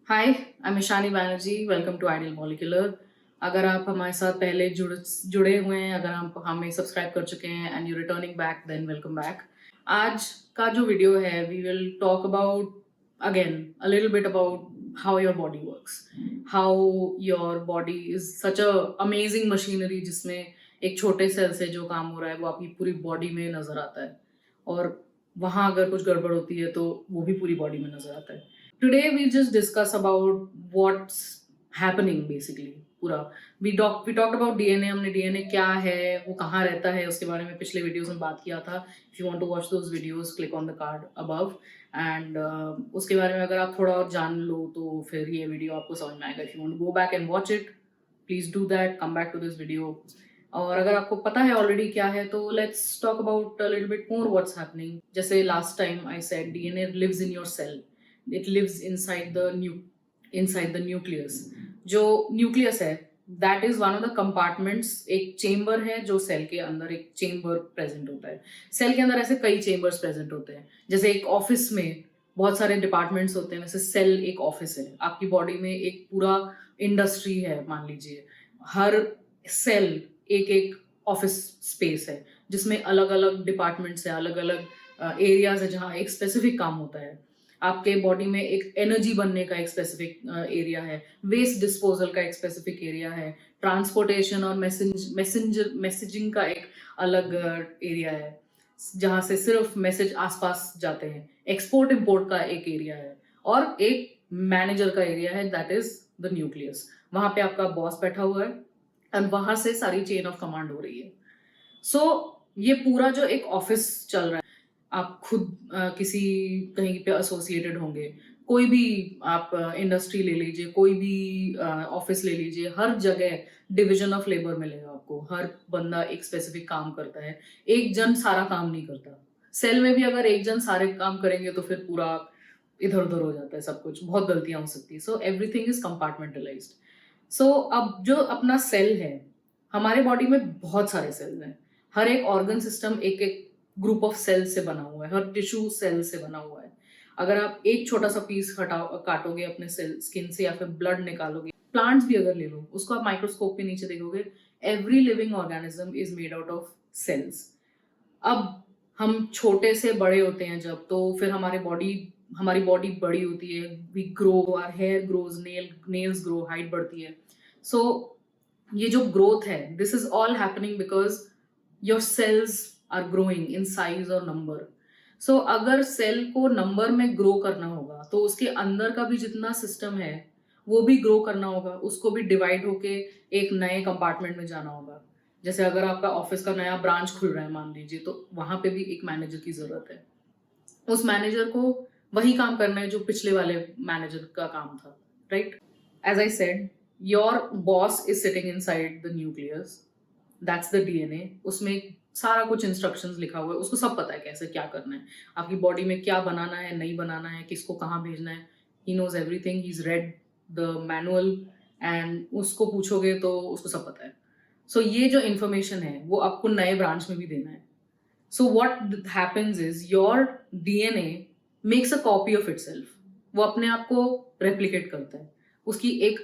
Hi, I am Ishani Banerjee. Welcome to ideal molecular. अगर आप हमारे साथ पहले जुड़े हुए हैं, अगर आप हमें सब्सक्राइब कर चुके हैं and you returning back, then welcome back. आज का जो वीडियो है, we will talk about again a little bit about how your body works, how your body is such a amazing machinery, जिसमें एक छोटे सेल से जो काम हो रहा है वो आपकी पूरी बॉडी में नजर आता है, और वहां अगर कुछ गड़बड़ होती है तो वो भी पूरी बॉडी में नजर आता है। Today we'll just discuss about what's happening basically पूरा। we talked about DNA। हमने DNA क्या है, वो कहाँ रहता है, उसके बारे में पिछले वीडियोस में बात किया था। If you want to watch those videos, click on the card above and उसके बारे में अगर आप थोड़ा और जान लो तो फिर ये वीडियो आपको समझ में आएगा। If you want to go back and watch it, please do that, come back to this video। और अगर आपको पता है ऑलरेडी क्या है तो let's talk about a little bit more what's happening। जैसे last time I said DNA lives in your cell, it lives inside the nucleus। जो न्यूक्लियस है, that is one of the compartments. एक chamber है जो cell के अंदर एक chamber present होता है। सेल के अंदर ऐसे कई चेम्बर्स प्रेजेंट होते हैं। जैसे एक ऑफिस में बहुत सारे डिपार्टमेंट्स होते हैं, वैसे सेल एक ऑफिस है। आपकी बॉडी में एक पूरा इंडस्ट्री है, मान लीजिए। हर सेल एक एक ऑफिस स्पेस है, जिसमें अलग अलग डिपार्टमेंट्स है, अलग अलग एरियाज है जहाँ एक स्पेसिफिक काम होता है। आपके बॉडी में एक एनर्जी बनने का एक स्पेसिफिक एरिया है, वेस्ट डिस्पोजल का एक स्पेसिफिक एरिया है, ट्रांसपोर्टेशन और मैसेजिंग का एक अलग एरिया है जहाँ से सिर्फ मैसेज आसपास जाते हैं, एक्सपोर्ट इंपोर्ट का एक एरिया है, और एक मैनेजर का एरिया है, दैट इज द न्यूक्लियस। वहां पे आपका बॉस बैठा हुआ है और वहां से सारी चेन ऑफ कमांड हो रही है। सो ये पूरा जो एक ऑफिस चल रहा है, आप खुद किसी कहीं पे एसोसिएटेड होंगे, कोई भी आप इंडस्ट्री ले लीजिए, कोई भी ऑफिस ले लीजिए, हर जगह डिवीजन ऑफ लेबर मिलेगा आपको। हर बंदा एक स्पेसिफिक काम करता है, एक जन सारा काम नहीं करता। सेल में भी अगर एक जन सारे काम करेंगे तो फिर पूरा इधर उधर हो जाता है, सब कुछ बहुत गलतियां हो सकती है। So everything is compartmentalised. So अब जो अपना सेल है, हमारे बॉडी में बहुत सारे सेल्स हैं। हर एक ऑर्गन सिस्टम एक एक ग्रुप ऑफ सेल से बना हुआ है, हर टिश्यू सेल से बना हुआ है। अगर आप एक छोटा सा पीस काटोगे अपने सेल स्किन से, या फिर ब्लड निकालोगे, प्लांट्स भी अगर ले लो, उसको आप माइक्रोस्कोप के नीचे देखोगे, every living organism is made out of cells. अब हम छोटे से बड़े होते हैं जब, तो फिर हमारी बॉडी बड़ी होती है, we grow, our hair grows, nails grow, height बढ़ती है। सो ये जो ग्रोथ है, this is all happening because your cells are growing in size और नंबर। सो अगर सेल को नंबर में ग्रो करना होगा तो उसके अंदर का भी जितना सिस्टम है वो भी ग्रो करना होगा, उसको भी डिवाइड होके एक नए कंपार्टमेंट में जाना होगा। जैसे अगर आपका ऑफिस का नया ब्रांच खुल रहा है मान लीजिए, तो वहां पे भी एक मैनेजर की जरूरत है। उस मैनेजर को वही काम करना है जो पिछले वाले मैनेजर का काम था, right? As I said, your boss is sitting inside the nucleus, that's the DNA. उसमें सारा कुछ इंस्ट्रक्शंस लिखा हुआ है, उसको सब पता है कैसे क्या करना है, आपकी बॉडी में क्या बनाना है, नहीं बनाना है, किसको कहाँ भेजना है। He knows everything, he is read the manual, and उसको पूछोगे तो उसको सब पता है। सो ये जो इन्फॉर्मेशन है वो आपको नए ब्रांच में भी देना है। So what happens is your DNA makes a copy of itself. वो अपने आप को रेप्लिकेट करता है, उसकी एक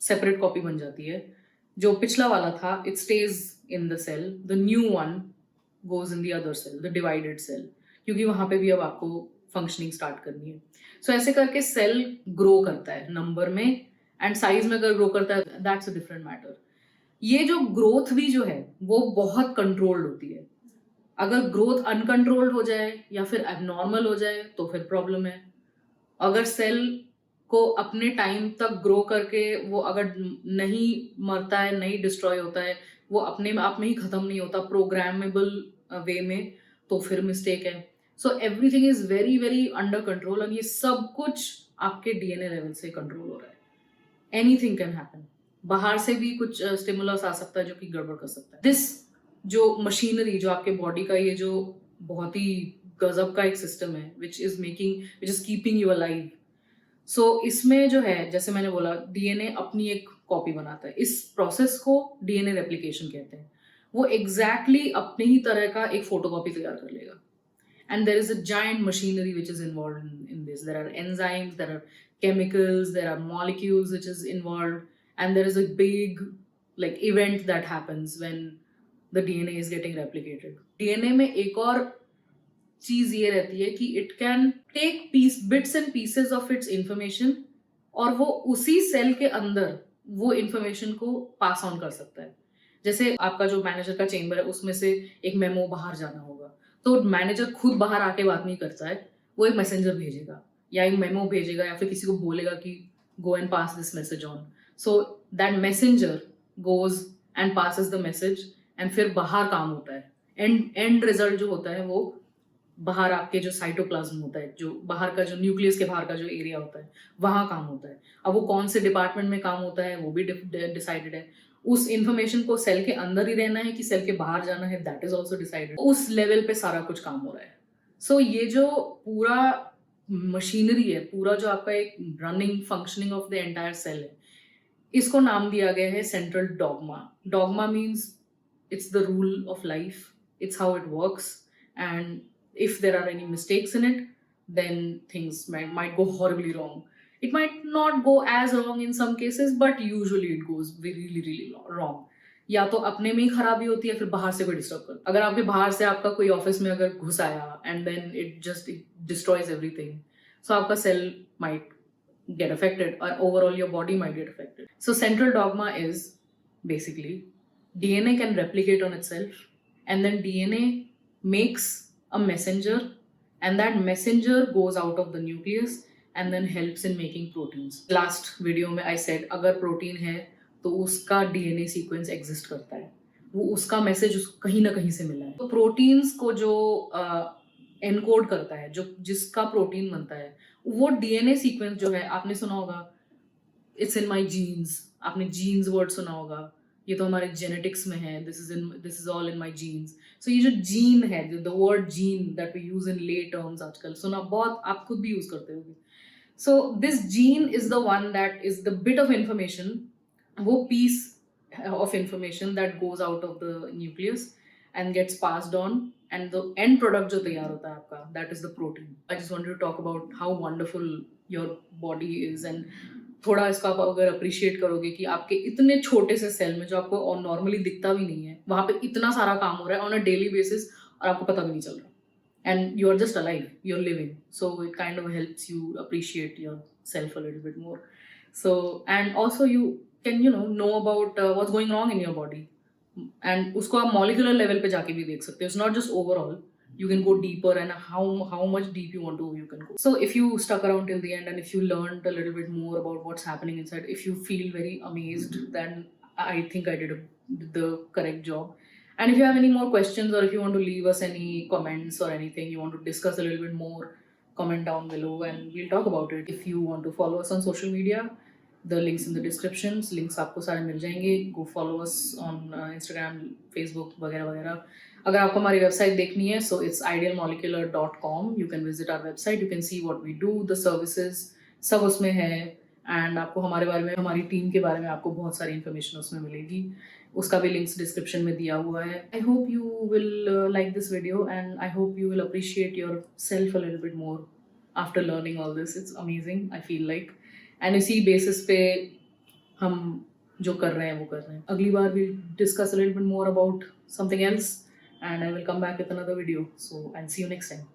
सेपरेट कॉपी बन जाती है। जो पिछला वाला था, it stays in the cell, the new one goes in the other cell, the divided cell, क्योंकि वहां पे भी अब आपको फंक्शनिंग स्टार्ट करनी है। सो ऐसे करके सेल ग्रो करता है नंबर में, एंड साइज में अगर ग्रो करता है, दैट्स अ डिफरेंट मैटर। ये जो ग्रोथ भी जो है वो बहुत कंट्रोल्ड होती है। अगर ग्रोथ अनकंट्रोल्ड हो जाए या फिर एबनॉर्मल हो जाए तो फिर प्रॉब्लम है। अगर सेल को अपने टाइम तक ग्रो करके वो अगर नहीं मरता है, नहीं डिस्ट्रॉय होता है, वो अपने आप में ही खत्म नहीं होता प्रोग्रामेबल वे में, तो फिर मिस्टेक है। So everything is very very under control, और ये सब कुछ आपके डीएनए लेवल से कंट्रोल हो रहा है। एनीथिंग कैन हैपन, बाहर से भी कुछ स्टिमुलस आ सकता है जो कि गड़बड़ कर सकता है। दिस जो मशीनरी, जो आपके बॉडी का ये जो बहुत ही गजब का एक सिस्टम है, which is keeping you alive. So इसमें जो है, जैसे मैंने बोला, डीएनए अपनी एक कॉपी बनाता है। इस प्रोसेस को डीएनए रेप्लिकेशन कहते हैं। वो एग्जैक्टली अपने ही तरह का एक फोटोकॉपी तैयार कर लेगा, and there is a giant machinery which is involved in this. There are enzymes, there are chemicals, there are molecules which is involved, and there is a big like event that happens when the DNA is getting replicated. DNA में एक और चीज ये रहती है कि it can take bits and pieces of its information और वो उसी सेल के अंदर वो इंफॉर्मेशन को पास ऑन कर सकता है. जैसे आपका जो मैनेजर का चेंबर है उसमें से एक मेमो बाहर जाना होगा, तो मैनेजर खुद बाहर आके बात नहीं करता है, वो एक मैसेंजर भेजेगा या एक मेमो भेजेगा या फिर किसी को बोलेगा कि go and pass this message on. So that messenger goes and passes the message and फिर बाहर काम होता है. एंड रिजल्ट जो होता है वो बाहर आपके जो साइटोप्लाज्म होता है, जो बाहर का जो न्यूक्लियस के बाहर का जो एरिया होता है वहाँ काम होता है. अब वो कौन से डिपार्टमेंट में काम होता है वो भी डिसाइडेड है. उस इंफॉर्मेशन को सेल के अंदर ही रहना है कि सेल के बाहर जाना है, दैट इज ऑल्सो डिसाइडेड. उस लेवल पे सारा कुछ काम हो रहा है. सो ये जो पूरा मशीनरी है, पूरा जो आपका एक running functioning of the entire cell है, इसको नाम दिया गया है central dogma. Dogma means it's the rule of life, it's how it works, and if there are any mistakes in it, then things might go horribly wrong. It might not go as wrong in some cases, but usually it goes really wrong. या तो अपने में ही खराबी होती है, फिर बाहर से कोई डिस्टर्ब कर. अगर आपके बाहर से आपका कोई ऑफिस में अगर घुस आया and then it destroys everything, so आपका cell might get affected or overall your body might get affected. So central dogma is basically DNA can replicate on itself, and then DNA makes a messenger, and that messenger goes out of the nucleus and then helps in making proteins. Last video में I said अगर protein है तो उसका DNA sequence exist करता है, वो उसका message कहीं ना कहीं से मिला है. तो प्रोटीन्स को जो एनकोड करता है, जो जिसका प्रोटीन बनता है, वो डीएनए सीक्वेंस जो है, आपने सुना होगा इट्स इन माय जीन्स. आपने जीन्स वर्ड सुना होगा, ये तो हमारे जेनेटिक्स में है, this is all in my genes. So ये जो जीन है, the word gene that we use in lay terms, आजकल सुना बहुत, आप खुद भी यूज करते होगे. So this gene is the one that is the bit of information, वो piece of information that goes out of the nucleus and gets passed on, and the end product जो तैयार होता है आपका, that is the protein. I just wanted to talk about how wonderful your body is, and थोड़ा इसका आप अगर appreciate करोगे कि आपके इतने छोटे से सेल में, जो आपको नॉर्मली दिखता भी नहीं है, वहाँ पे इतना सारा काम हो रहा है ऑन अ डेली बेसिस और आपको पता भी नहीं चल रहा. And you are just alive, you're living. So it kind of helps you appreciate yourself a little bit more. So, and also you can know about what's going wrong in your body, and उसको आप molecular level पे जाके भी देख सकते हो. It's not just overall, you can go deeper, and how much deep you want to, you can go. So if you stuck around till the end, and if you learned a little bit more about what's happening inside, if you feel very amazed, then I think I did the correct job. And if you have any more questions, or if you want to leave us any comments or anything, you want to discuss a little bit more, comment down below and we'll talk about it. If you want to follow us on social media, the links in the descriptions, links आपको सारे मिल जाएंगे. Go follow us on Instagram, Facebook वगैरह वगैरह. अगर आपको हमारी website देखनी है, so it's idealmolecular.com. You can visit our website, you can see what we do, the services, सब उसमें है. एंड आपको हमारे बारे में, हमारी टीम के बारे में आपको बहुत सारी इन्फॉर्मेशन उसमें मिलेगी. उसका भी लिंक्स डिस्क्रिप्शन में दिया हुआ है. I hope you will like this video, and I hope you will appreciate your self a little bit more after learning all this. It's amazing, I feel like. And इसी basis पे हम जो कर रहे हैं वो कर रहे हैं. अगली बार we discuss a little bit more about something else, and I will come back with another video. So I'll see you next time.